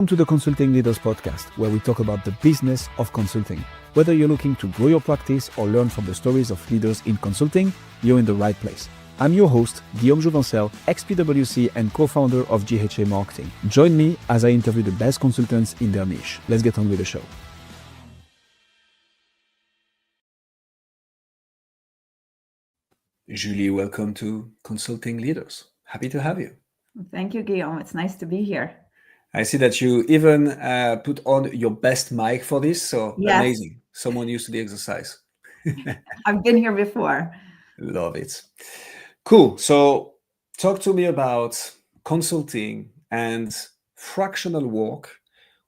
Welcome to the Consulting Leaders Podcast, where we talk about the business of consulting. Whether you're looking to grow your practice or learn from the stories of leaders in consulting, you're in the right place. I'm your host, Guillaume Jouvencel, ex-PwC and co-founder of GHA Marketing. Join me as I interview the best consultants in their niche. Let's get on with the show. Julie, welcome to Consulting Leaders. Happy to have you. Thank you, Guillaume. It's nice to be here. I see that you even put on your best mic for this, so yes. Amazing. Someone used to the exercise. I've been here before. Love it. Cool. So talk to me about consulting and fractional work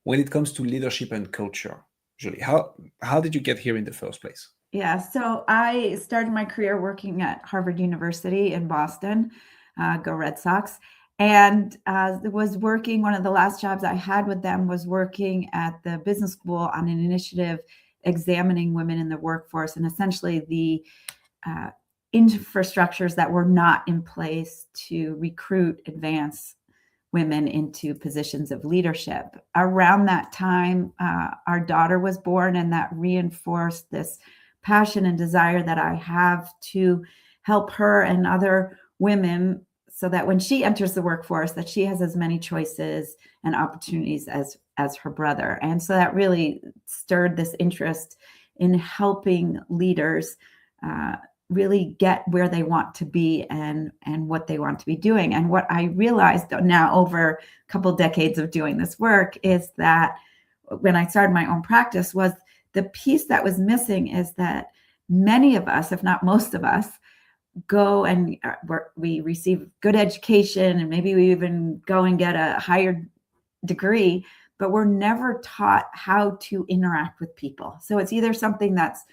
when it comes to leadership and culture. Julie, how did you get here in the first place? Yeah, so I started my career working at Harvard University in Boston, go Red Sox. And was working, one of the last jobs I had with them was working at the business school on an initiative examining women in the workforce and essentially the infrastructures that were not in place to recruit, advance women into positions of leadership. Around that time, our daughter was born, and that reinforced this passion and desire that I have to help her and other women so that when she enters the workforce, that she has as many choices and opportunities as her brother. And so that really stirred this interest in helping leaders really get where they want to be and what they want to be doing. And what I realized now over a couple decades of doing this work is that when I started my own practice was the piece that was missing is that many of us, if not most of us, go and we receive good education and maybe we even go and get a higher degree, but we're never taught how to interact with people. So it's either something that's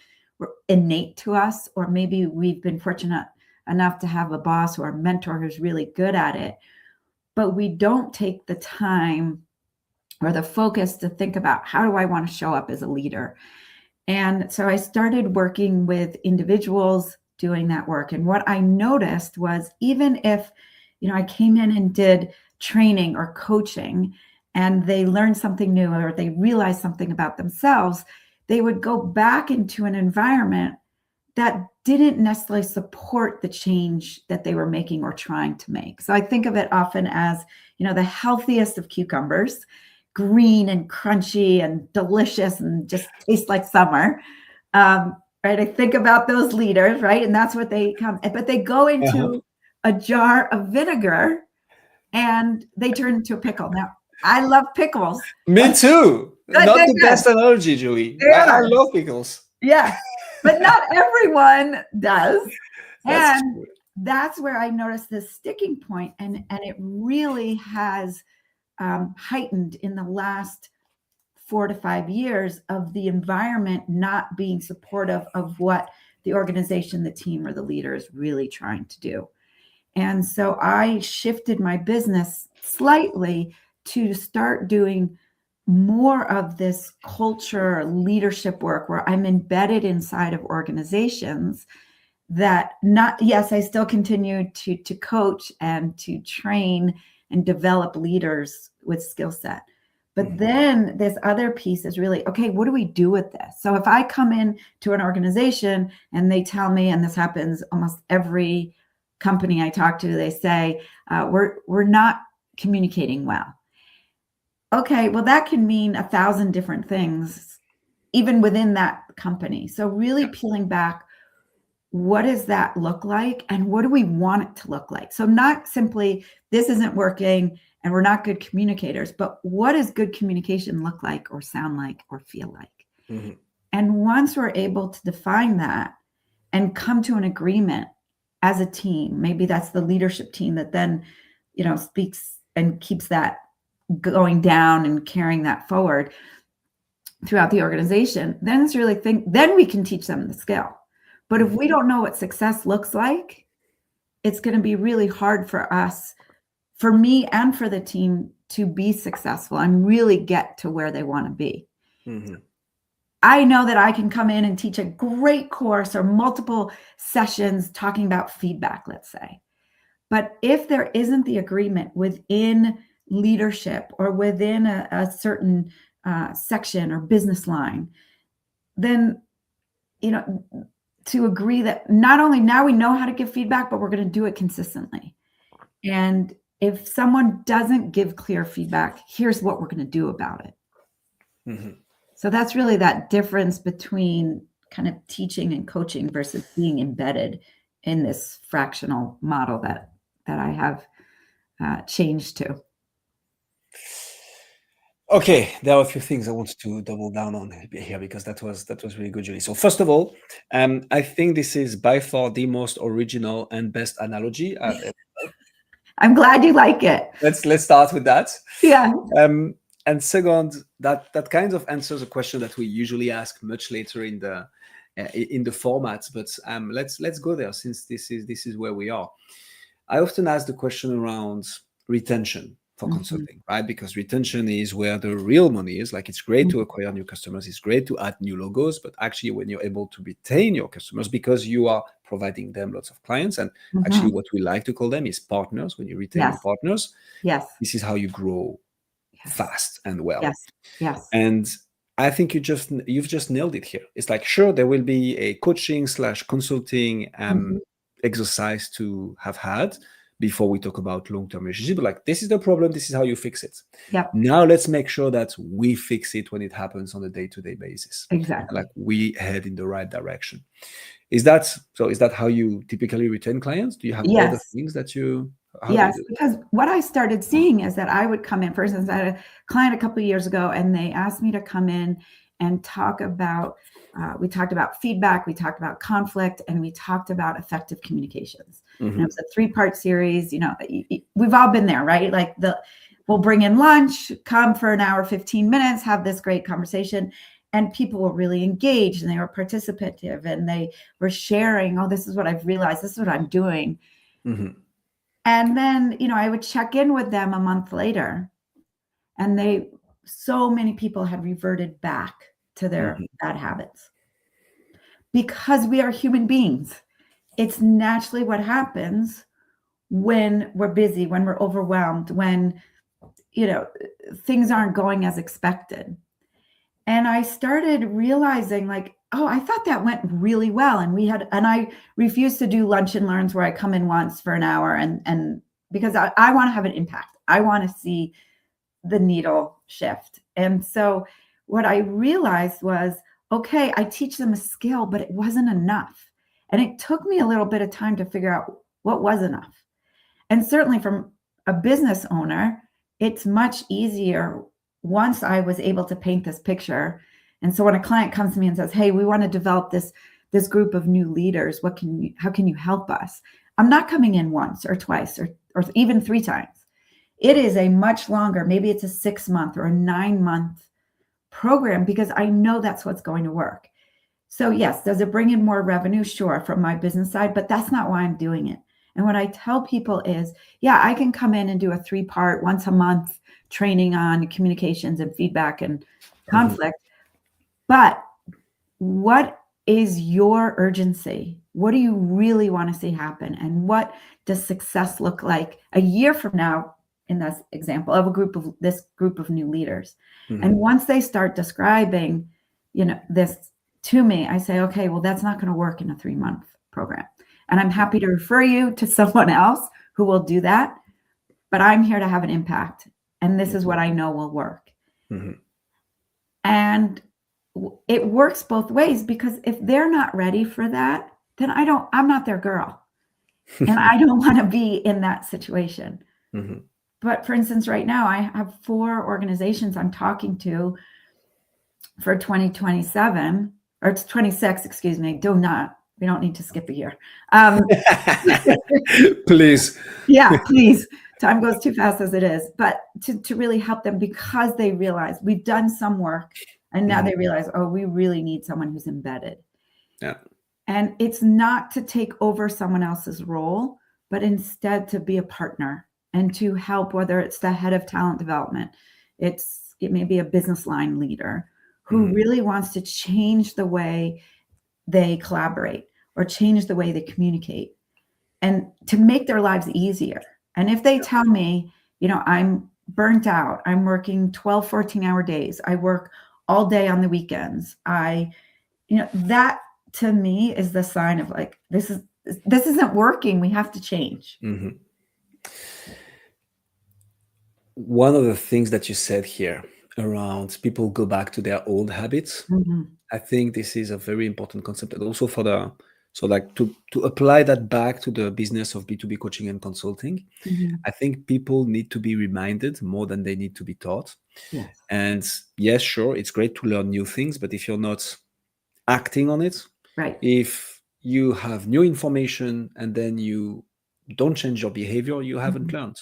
innate to us, or maybe we've been fortunate enough to have a boss or a mentor who's really good at it, but we don't take the time or the focus to think about how do I want to show up as a leader. And so I started working with individuals doing that work. And what I noticed was even if, I came in and did training or coaching and they learned something new or they realized something about themselves, they would go back into an environment that didn't necessarily support the change that they were making or trying to make. So I think of it often as, the healthiest of cucumbers, green and crunchy and delicious and just taste like summer. Right. I think about those leaders, right? And that's what they come, but they go into a jar of vinegar and they turn into a pickle. Now, I love pickles. Me too. Not the best analogy, Julie. I love pickles. Yeah, but not everyone does. And that's where I noticed this sticking point, and it really has heightened in the last 4 to 5 years of the environment not being supportive of what the organization, the team, or the leader is really trying to do. And so I shifted my business slightly to start doing more of this culture leadership work where I'm embedded inside of organizations that I still continue to coach and to train and develop leaders with skill set. But then this other piece is really, okay, what do we do with this? So if I come in to an organization and they tell me, and this happens almost every company I talk to, they say, we're not communicating well. Okay, well, that can mean 1,000 different things, even within that company. So really peeling back, what does that look like? And what do we want it to look like? So not simply, this isn't working and we're not good communicators, but what does good communication look like or sound like or feel like? Mm-hmm. And once we're able to define that and come to an agreement as a team, maybe that's the leadership team that then, speaks and keeps that going down and carrying that forward throughout the organization, then it's really then we can teach them the skill. But if we don't know what success looks like, it's going to be really hard for us, for me and for the team, to be successful and really get to where they want to be. Mm-hmm. I know that I can come in and teach a great course or multiple sessions talking about feedback, let's say. But if there isn't the agreement within leadership or within a certain section or business line, then, to agree that not only now we know how to give feedback, but we're going to do it consistently. And if someone doesn't give clear feedback, here's what we're going to do about it. Mm-hmm. So that's really that difference between kind of teaching and coaching versus being embedded in this fractional model that I have changed to. Okay, there are a few things I wanted to double down on here because that was really good, Julie. So first of all, I think this is by far the most original and best analogy I've ever heard. I'm glad you like it. Let's start with that. Yeah. And second, that kind of answers a question that we usually ask much later in the format. But let's go there since this is where we are. I often ask the question around retention for consulting, right? Because retention is where the real money is. Like, it's great to acquire new customers, it's great to add new logos, but actually when you're able to retain your customers because you are providing them lots of clients, and actually what we like to call them is partners. When you retain your partners, this is how you grow fast and well. Yes. And I think you've just nailed it here. It's like, sure, there will be a coaching / consulting exercise to have had before we talk about long-term relationship. But like, this is the problem, this is how you fix it. Yep. Now let's make sure that we fix it when it happens on a day-to-day basis. Exactly. Like, we head in the right direction. Is that how you typically retain clients? Do you have other things that you... Yes, because what I started seeing is that I would come in, for instance, I had a client a couple of years ago, and they asked me to come in and talk about, we talked about feedback, we talked about conflict, and we talked about effective communications. And it was a 3-part series. We've all been there, right? Like, we'll bring in lunch, come for an hour, 15 minutes, have this great conversation. And people were really engaged, and they were participative, and they were sharing, oh, this is what I've realized, this is what I'm doing. And then, I would check in with them a month later, and so many people had reverted back to their bad habits, because we are human beings. It's naturally what happens when we're busy, when we're overwhelmed, when, things aren't going as expected. And I started realizing, like, oh, I thought that went really well. And I refused to do lunch and learns where I come in once for an hour, and because I want to have an impact. I want to see the needle shift. And so what I realized was, okay, I teach them a skill, but it wasn't enough. And it took me a little bit of time to figure out what was enough. And certainly from a business owner, it's much easier once I was able to paint this picture. And so when a client comes to me and says, hey, we want to develop this group of new leaders, how can you help us? I'm not coming in once or twice or even 3 times. It is a much longer, maybe it's a 6-month or a 9-month program, because I know that's what's going to work. So yes, does it bring in more revenue? Sure, from my business side, but that's not why I'm doing it. And what I tell people is, yeah, I can come in and do a 3-part, once a month training on communications and feedback and conflict. But what is your urgency? What do you really want to see happen? And what does success look like a year from now, in this example of this group of new leaders? And once they start describing, this to me, I say, okay, well, that's not going to work in a 3-month program. And I'm happy to refer you to someone else who will do that. But I'm here to have an impact. And this is what I know will work. And it works both ways, because if they're not ready for that, then I'm not their girl. And I don't want to be in that situation. But for instance, right now, I have 4 organizations I'm talking to for 2027 or 26, excuse me. We don't need to skip a year. Please. Yeah, please. Time goes too fast as it is. But to really help them, because they realize we've done some work, and now they realize, oh, we really need someone who's embedded. Yeah. And it's not to take over someone else's role, but instead to be a partner and to help, whether it's the head of talent development, it may be a business line leader who really wants to change the way they collaborate or change the way they communicate, and to make their lives easier. And if they tell me, I'm burnt out. I'm working 12, 14-hour days. I work all day on the weekends. That to me is the sign of like, this isn't working. We have to change. Mm-hmm. One of the things that you said here around people go back to their old habits, Mm-hmm. I think this is a very important concept, and also to apply that back to the business of B2B coaching and consulting. Mm-hmm. I think people need to be reminded more than they need to be taught. Yes. And yes, sure, it's great to learn new things, but if you're not acting on it, Right. if you have new information and then you don't change your behavior, you haven't Mm-hmm. learned.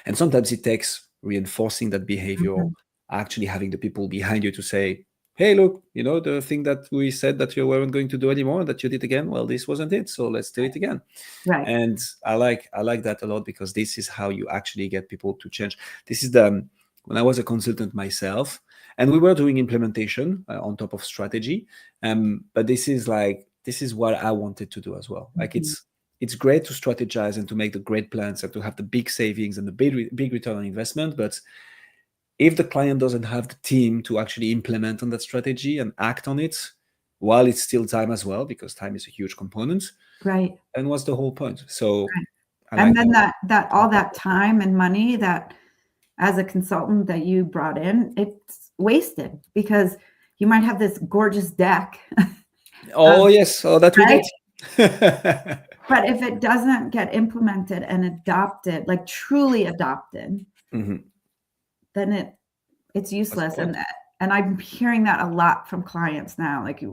And sometimes it takes reinforcing that behavior, Mm-hmm. actually having the people behind you to say, hey, look, the thing that we said that you weren't going to do anymore, that you did again, well, this wasn't it, so let's do it again. Right. And I like that a lot, because this is how you actually get people to change. This is when I was a consultant myself, and we were doing implementation on top of strategy, but this is what I wanted to do as well. Like, Mm-hmm. it's great to strategize and to make the great plans and to have the big savings and the big return on investment, but if the client doesn't have the team to actually implement on that strategy and act on it, while it's still time as well, because time is a huge component, Right. then what's the whole point? So Right. I And like then that all that time and money that as a consultant that you brought in, it's wasted, because you might have this gorgeous deck. Yes, that we right? did. But if it doesn't get implemented and adopted, like truly adopted, Mm-hmm. then it's useless. point. And I'm hearing that a lot from clients now. Like,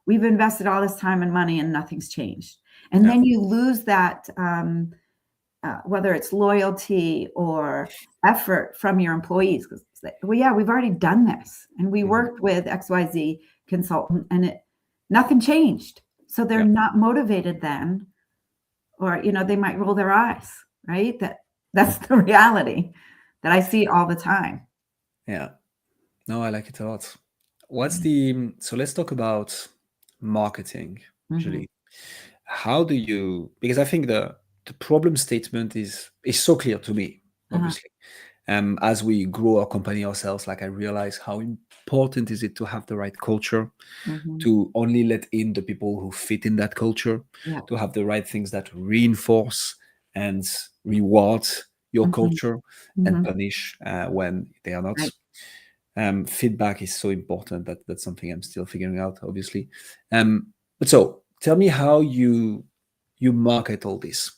we've invested all this time and money and nothing's changed. And Yeah. then you lose that, whether it's loyalty or effort from your employees. Because, well, yeah, we've already done this, and we Mhm. worked with XYZ consultant, and nothing changed. So they're Yeah. not motivated then, or they might roll their eyes, right? That's the reality that I see all the time. Yeah. No, I like it a lot. So let's talk about marketing, Mhm. Julie. How do you, because I think the problem statement is so clear to me, obviously. As we grow our company ourselves, like, I realize how important is it to have the right culture, Mhm. to only let in the people who fit in that culture, Yeah. to have the right things that reinforce and reward your Mhm. culture and Mhm. punish when they are not. Right. Feedback is so important. That's something I'm still figuring out, obviously. But so tell me how you market all this,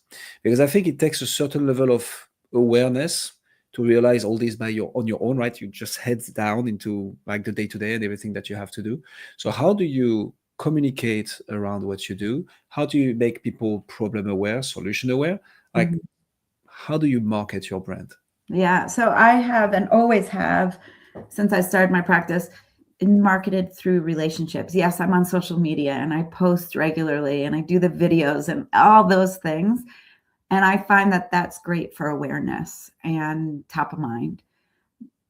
because I think it takes a certain level of awareness to realize all this on your own, right? You just head down into like the day-to-day and everything that you have to do. So how do you communicate around what you do? How do you make people problem aware, solution aware? Like, Mhm. how do you market your brand? Yeah. So I have, and always have, since I started my practice, marketed through relationships. Yes, I'm on social media and I post regularly and I do the videos and all those things. And I find that that's great for awareness and top of mind.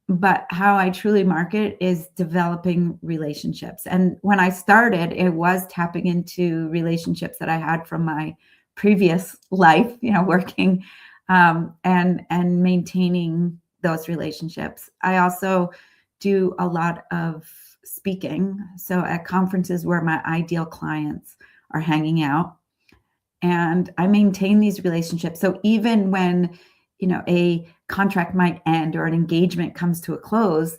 But how I truly market is developing relationships. And when I started, it was tapping into relationships that I had from my previous life, working, and maintaining those relationships. I also do a lot of speaking. So at conferences where my ideal clients are hanging out, and I maintain these relationships. So even when, a contract might end or an engagement comes to a close,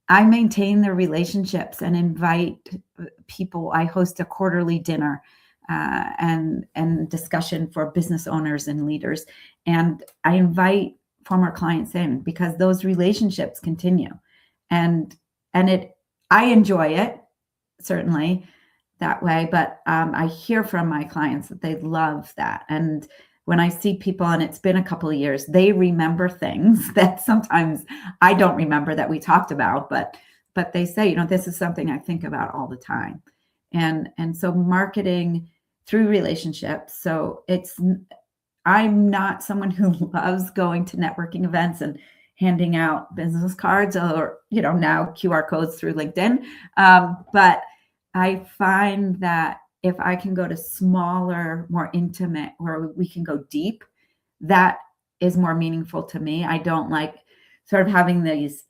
I maintain the relationships and invite people. I host a quarterly dinner and discussion for business owners and leaders. And I invite former clients in because those relationships continue. And I enjoy it, certainly, that way. But I hear from my clients that they love that. And when I see people, and it's been a couple of years, they remember things that sometimes I don't remember that we talked about, but they say, this is something I think about all the time. And so marketing through relationships. So I'm not someone who loves going to networking events and handing out business cards or, now QR codes through LinkedIn. But I find that if I can go to smaller, more intimate, where we can go deep, that is more meaningful to me. I don't like sort of having these,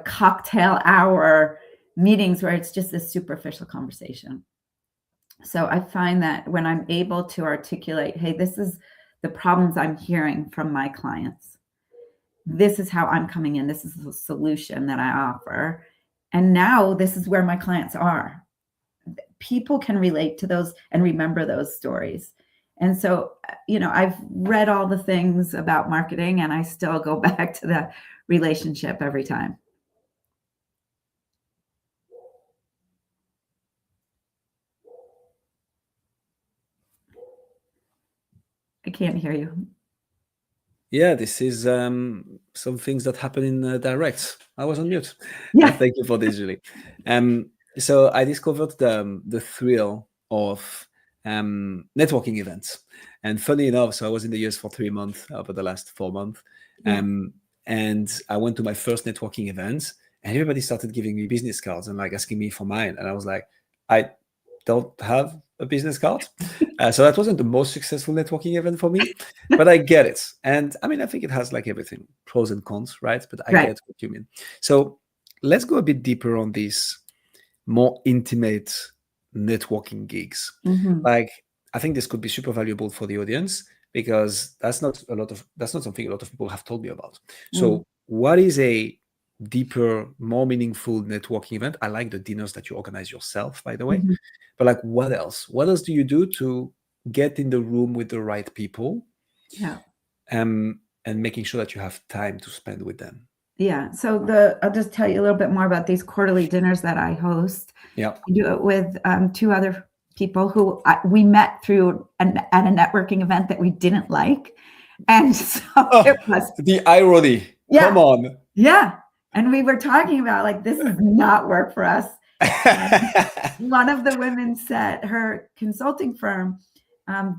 cocktail hour meetings where it's just this superficial conversation. So I find that when I'm able to articulate, hey, this is the problems I'm hearing from my clients. This is how I'm coming in. This is the solution that I offer. And now this is where my clients are. People can relate to those and remember those stories. And so, I've read all the things about marketing and I still go back to the relationship every time. I can't hear you. Yeah, this is some things that happen in direct. I was on mute. Yeah. Thank you for this, Julie. So I discovered the thrill of networking events. And funny enough, so I was in the US for 3 months over the last 4 months. Yeah. And I went to my first networking event and everybody started giving me business cards and like asking me for mine. And I was like, I don't have a business card. So that wasn't the most successful networking event for me, but I get it. And I mean, I think it has like everything, pros and cons, right? But I get what you mean. So let's go a bit deeper on these more intimate networking gigs. Mm-hmm. Like, I think this could be super valuable for the audience because that's not something a lot of people have told me about. So what is a deeper, more meaningful networking event? I like the dinners that you organize yourself, by the way. Mm-hmm. But like, what else? What else do you do to get in the room with the right people? Yeah. And making sure that you have time to spend with them. Yeah. So I'll just tell you a little bit more about these quarterly dinners that I host. Yeah. I do it with 2 other people who we met through at a networking event that we didn't like. And so it was the irony. Yeah. Come on. Yeah. And we were talking about like, this does not work for us. One of the women said her consulting firm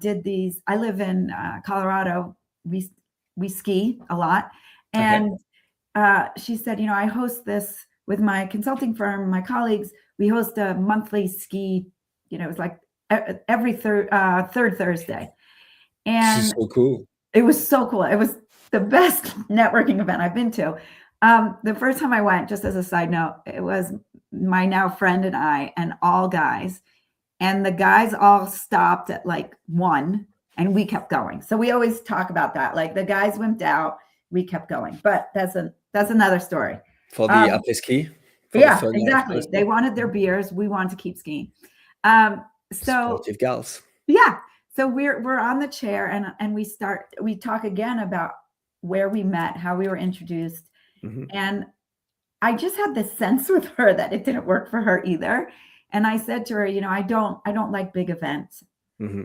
did these. I live in Colorado. We ski a lot. And she said, I host this with my consulting firm, my colleagues. We host a monthly ski, it was like every third Thursday. And this is so cool. It was so cool. It was the best networking event I've been to. The first time I went, just as a side note, it was my now friend and I and all guys. And the guys all stopped at like 1 and we kept going. So we always talk about that. Like the guys wimped out, we kept going. But that's another story. For the après ski? Yeah, exactly. They wanted their beers. We wanted to keep skiing. Sportive gals. Yeah. So we're on the chair and we talk again about where we met, how we were introduced. Mm-hmm. And I just had this sense with her that it didn't work for her either. And I said to her, I don't like big events. Mm-hmm.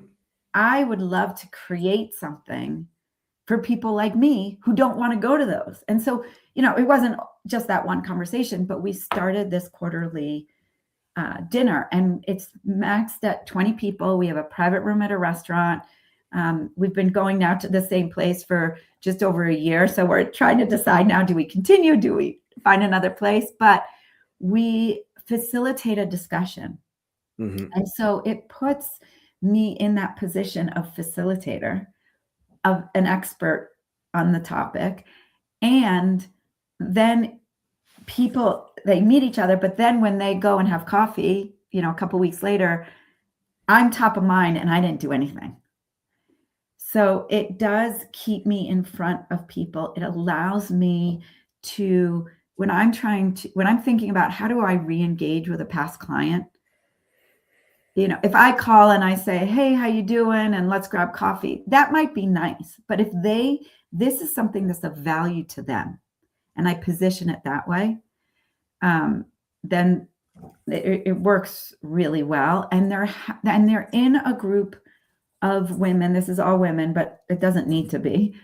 I would love to create something for people like me who don't want to go to those. And so, it wasn't just that one conversation, but we started this quarterly dinner and it's maxed at 20 people. We have a private room at a restaurant. We've been going now to the same place for just over a year. So we're trying to decide now, do we continue? Do we find another place? But we facilitate a discussion. Mm-hmm. And so it puts me in that position of facilitator, of an expert on the topic. And then people, they meet each other, but then when they go and have coffee, a couple weeks later, I'm top of mind and I didn't do anything. So it does keep me in front of people. It allows me to, when I'm thinking about how do I re-engage with a past client, if I call and I say, hey, how you doing? And let's grab coffee, that might be nice. But if this is something that's of value to them and I position it that way, then it works really well. And they're in a group of women. This is all women, but it doesn't need to be,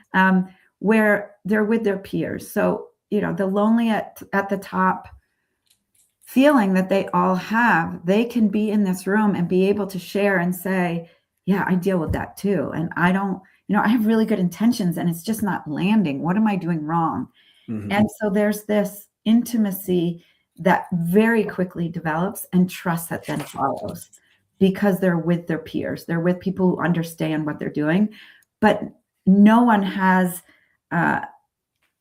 where they're with their peers. So, the lonely at the top feeling that they all have, they can be in this room and be able to share and say, yeah, I deal with that too. And I don't, I have really good intentions and it's just not landing. What am I doing wrong? Mm-hmm. And so there's this intimacy that very quickly develops and trust that then follows because they're with their peers. They're with people who understand what they're doing, but no one has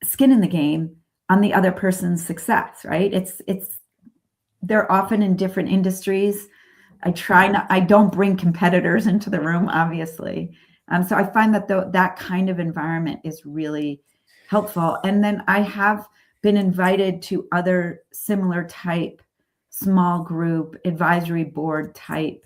skin in the game on the other person's success, right? They're often in different industries. I don't bring competitors into the room, obviously. So I find that that kind of environment is really helpful. And then I have been invited to other similar type, small group, advisory board type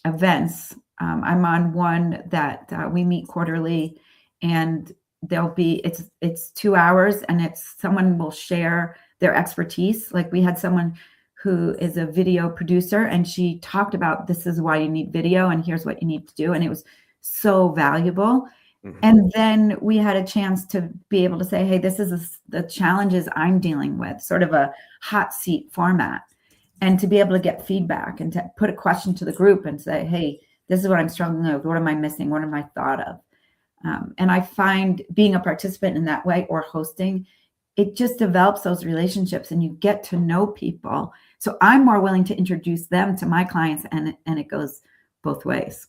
events. I'm on one that we meet quarterly, and it's 2 hours, and someone will share their expertise. Like we had someone who is a video producer, and she talked about, this is why you need video and here's what you need to do. And it was so valuable. Mm-hmm. And then we had a chance to be able to say, hey, this is the challenges I'm dealing with, sort of a hot seat format. And to be able to get feedback and to put a question to the group and say, hey, this is what I'm struggling with. What am I missing? What am I thought of? And I find being a participant in that way or hosting, it just develops those relationships and you get to know people. So I'm more willing to introduce them to my clients, and it goes both ways.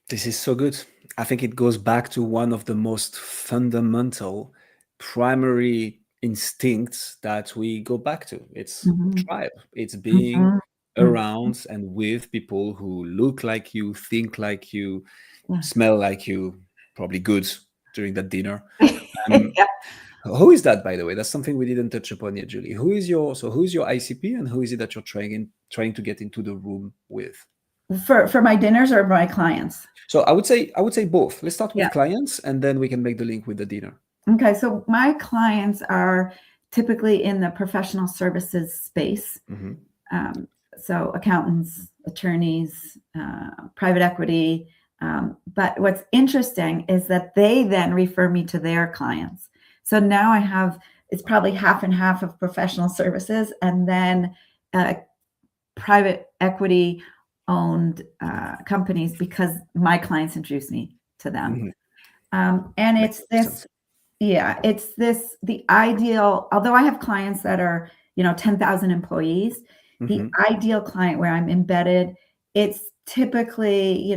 This is so good. I think it goes back to one of the most fundamental primary instincts that we go back to. It's tribe. It's being around and with people who look like you, think like you, smell like you, probably good during that dinner. Yeah. Who is that, by the way? That's something we didn't touch upon yet, Julie. Who's your ICP, and who is it that you're trying to get into the room with? For my dinners or my clients? So I would say both. Let's start with clients, and then we can make the link with the dinner. Okay, so my clients are typically in the professional services space. So accountants, attorneys, private equity. But what's interesting is that they then refer me to their clients. So now it's probably half and half of professional services, and then private equity owned companies, because my clients introduce me to them. And it's this, the ideal, although I have clients that are, 10,000 employees, the ideal client where I'm embedded, it's typically,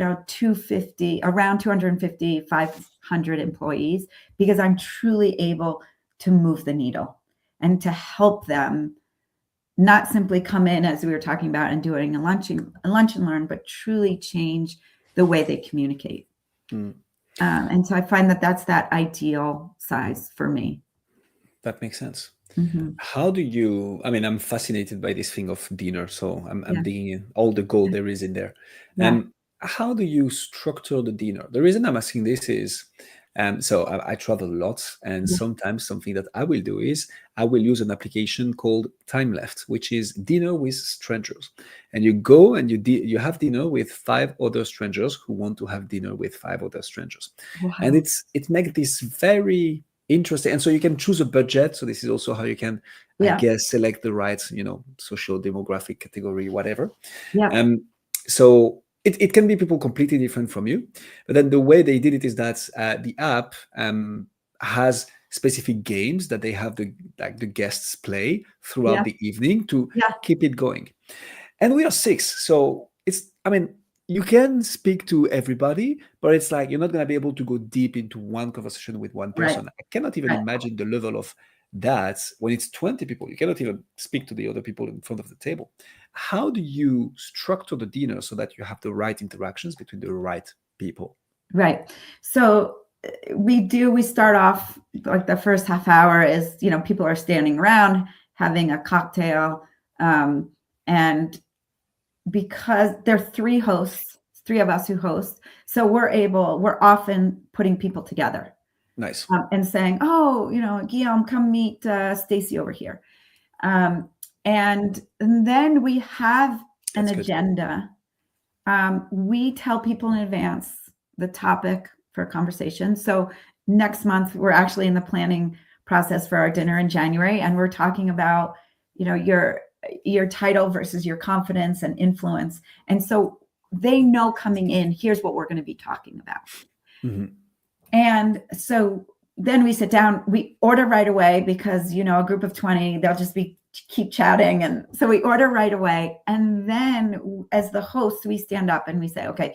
around 250, 500 employees, because I'm truly able to move the needle and to help them not simply come in, as we were talking about, and doing a lunch and learn, but truly change the way they communicate. And so I find that that's that ideal size for me. That makes sense. How do you, I'm fascinated by this thing of dinner. So I'm digging in all the gold there is in there. How do you structure the dinner? The reason I'm asking this is, so I travel a lot, and sometimes something that I will do is I will use an application called Time Left, which is dinner with strangers. And you go and you have dinner with 5 other strangers who want to have dinner with 5 other strangers. Wow. And it makes this very interesting. And so you can choose a budget. So this is also how you can, I guess, select the right, social demographic category, whatever. So it can be people completely different from you. But then the way they did it is that the app has specific games that they have the guests play throughout the evening to keep it going. And we are 6. So you can speak to everybody, but it's like you're not going to be able to go deep into one conversation with one person. Right. I cannot even imagine the level of that when it's 20 people. You cannot even speak to the other people in front of the table. How do you structure the dinner so that you have the right interactions between the right people? Right. So we start off, like the first half hour is, people are standing around having a cocktail, and because there are 3 hosts, 3 of us who host, so we're often putting people together. Nice. And saying, oh, Guillaume, come meet Stacy over here. And then we have an agenda. We tell people in advance the topic for a conversation. So next month, we're actually in the planning process for our dinner in January, and we're talking about, your title versus your confidence and influence. And so they know coming in, here's what we're going to be talking about. And so then we sit down, we order right away, because, a group of 20, they'll just keep chatting. And so we order right away. And then as the host, we stand up and we say, okay,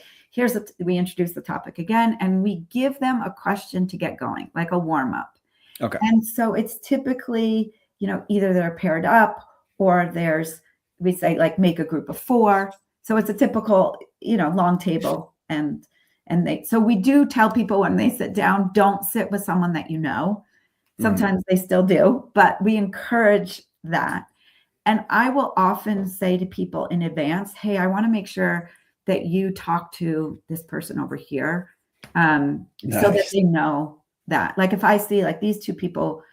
we introduce the topic again, and we give them a question to get going, like a warm up. Okay. And so it's typically, either they're paired up or we say like make a group of 4. So it's a typical, long table. So we do tell people when they sit down, don't sit with someone that you know. Sometimes they still do, but we encourage that. And I will often say to people in advance, hey, I want to make sure that you talk to this person over here, so that they know that. Like if I see like these 2 people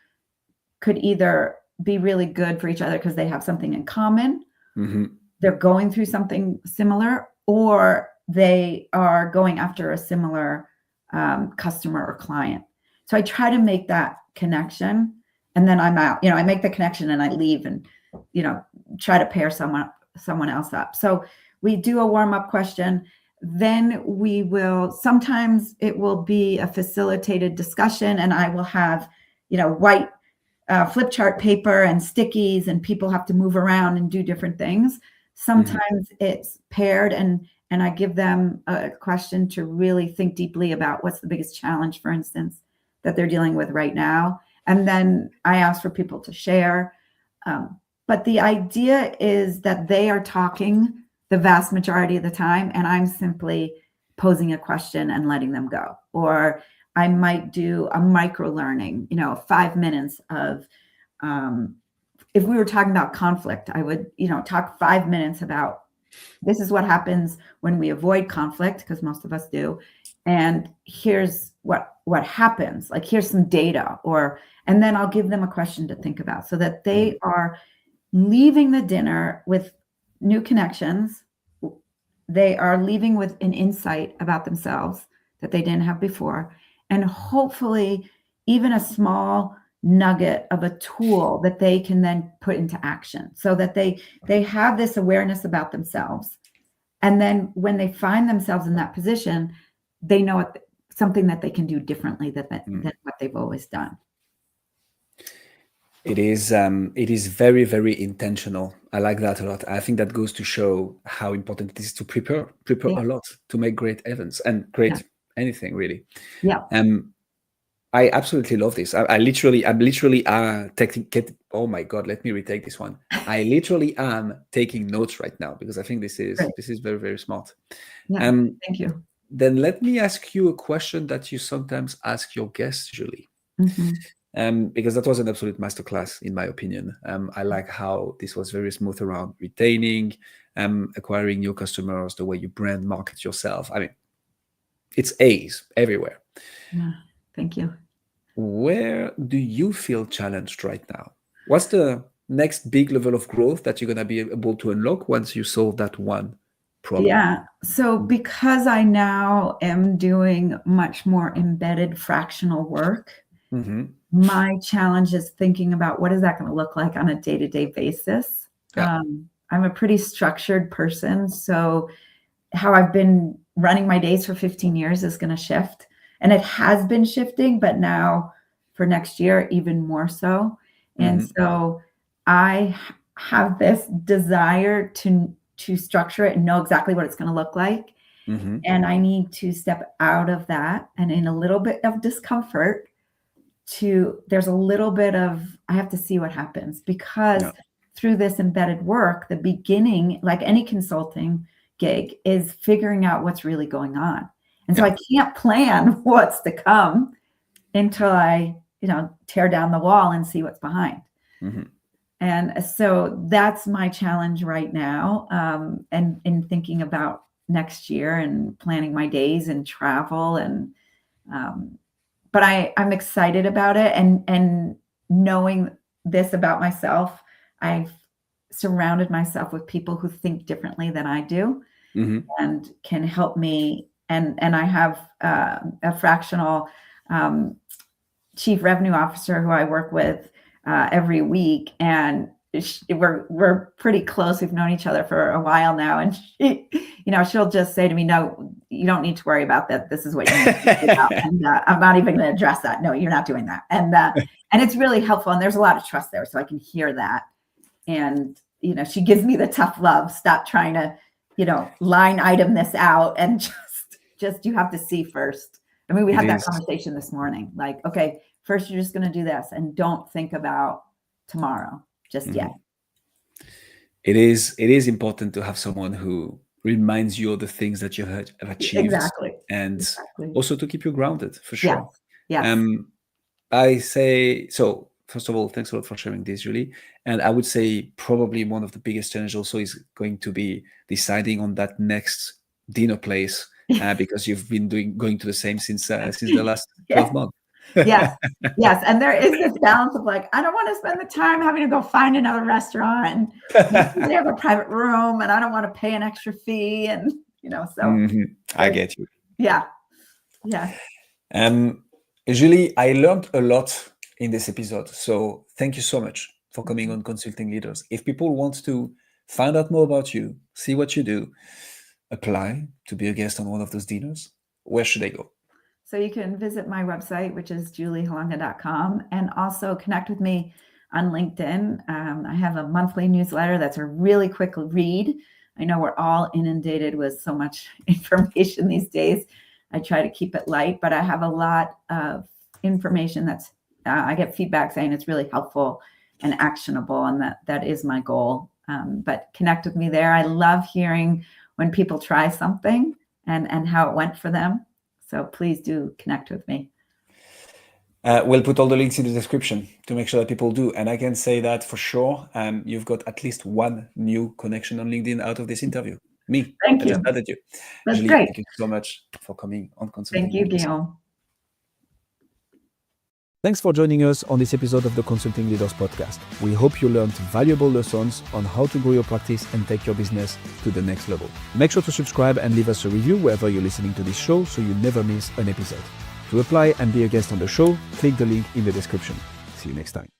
could either be really good for each other because they have something in common, they're going through something similar, or they are going after a similar customer or client. So I try to make that connection, and then I'm out. I make the connection and I leave and, try to pair someone else up. So we do a warm-up question. Then sometimes it will be a facilitated discussion, and I will have, white flip chart paper and stickies, and people have to move around and do different things. Sometimes it's paired, and I give them a question to really think deeply about what's the biggest challenge, for instance, that they're dealing with right now. And then I ask for people to share. But the idea is that they are talking the vast majority of the time, and I'm simply posing a question and letting them go. Or I might do a micro learning, 5 minutes of, if we were talking about conflict, I would, talk 5 minutes about this is what happens when we avoid conflict, because most of us do. And here's what happens, like here's some data, and then I'll give them a question to think about so that they are leaving the dinner with new connections. They are leaving with an insight about themselves that they didn't have before. And hopefully even a small nugget of a tool that they can then put into action so that they have this awareness about themselves. And then when they find themselves in that position, they know something that they can do differently than what they've always done. It is very, very intentional. I like that a lot. I think that goes to show how important it is to prepare a lot to make great events and great anything really. Yeah. I absolutely love this. I'm literally taking. Oh my God, let me retake this one. I literally am taking notes right now because I think this is very, very smart. Yeah. Thank you. Then let me ask you a question that you sometimes ask your guests usually. Because that was an absolute masterclass, in my opinion. I like how this was very smooth around retaining, acquiring new customers, the way you brand market yourself. I mean, it's A's everywhere. Yeah, thank you. Where do you feel challenged right now? What's the next big level of growth that you're going to be able to unlock once you solve that one problem? Yeah. So because I now am doing much more embedded fractional work, my challenge is thinking about what is that going to look like on a day-to-day basis. I'm a pretty structured person, so how I've been running my days for 15 years is going to shift, and it has been shifting, but now for next year even more so. And so I have this desire to structure it and know exactly what it's going to look like, and I need to step out of that, and in a little bit of discomfort, there's a little bit of, I have to see what happens, because through this embedded work, the beginning, like any consulting gig, is figuring out what's really going on. And so I can't plan what's to come until I, tear down the wall and see what's behind. And so that's my challenge right now. And in thinking about next year and planning my days and travel and, but I'm excited about it, and knowing this about myself, I've surrounded myself with people who think differently than I do and can help me. And I have a fractional chief revenue officer who I work with every week, and we're pretty close. We've known each other for a while now, and she, she'll just say to me, "No, you don't need to worry about that. This is what you need to think about." And I'm not even going to address that. No, you're not doing that. And it's really helpful. And there's a lot of trust there, so I can hear that. And she gives me the tough love. Stop trying to, line item this out, and just you have to see first. I mean, we had that conversation this morning. Like, okay, first you're just going to do this and don't think about tomorrow just yet. It is important to have someone who reminds you of the things that you have achieved. Exactly. And also to keep you grounded, for sure. Yes. I say, so first of all, thanks a lot for sharing this, Julie. And I would say probably one of the biggest challenges also is going to be deciding on that next dinner place, because you've been going to the same since the last 12 months. Yes. And there is this balance of like, I don't want to spend the time having to go find another restaurant. They have a private room and I don't want to pay an extra fee. And, so. I get you. Yeah. Julie, I learned a lot in this episode. So thank you so much for coming on Consulting Leaders. If people want to find out more about you, see what you do, apply to be a guest on one of those dinners, where should they go? So you can visit my website, which is julieholunga.com, and also connect with me on LinkedIn. I have a monthly newsletter that's a really quick read. I know we're all inundated with so much information these days. I try to keep it light, but I have a lot of information that's, I get feedback saying it's really helpful and actionable, and that is my goal. But connect with me there. I love hearing when people try something and how it went for them. So please do connect with me. We'll put all the links in the description to make sure that people do. And I can say that for sure, you've got at least one new connection on LinkedIn out of this interview. Me. Thank you. I just added you. That's Julie, great. thank you so much for coming on Consulting. Thank you, Guillaume. Thanks for joining us on this episode of the Consulting Leaders Podcast. We hope you learned valuable lessons on how to grow your practice and take your business to the next level. Make sure to subscribe and leave us a review wherever you're listening to this show so you never miss an episode. To apply and be a guest on the show, click the link in the description. See you next time.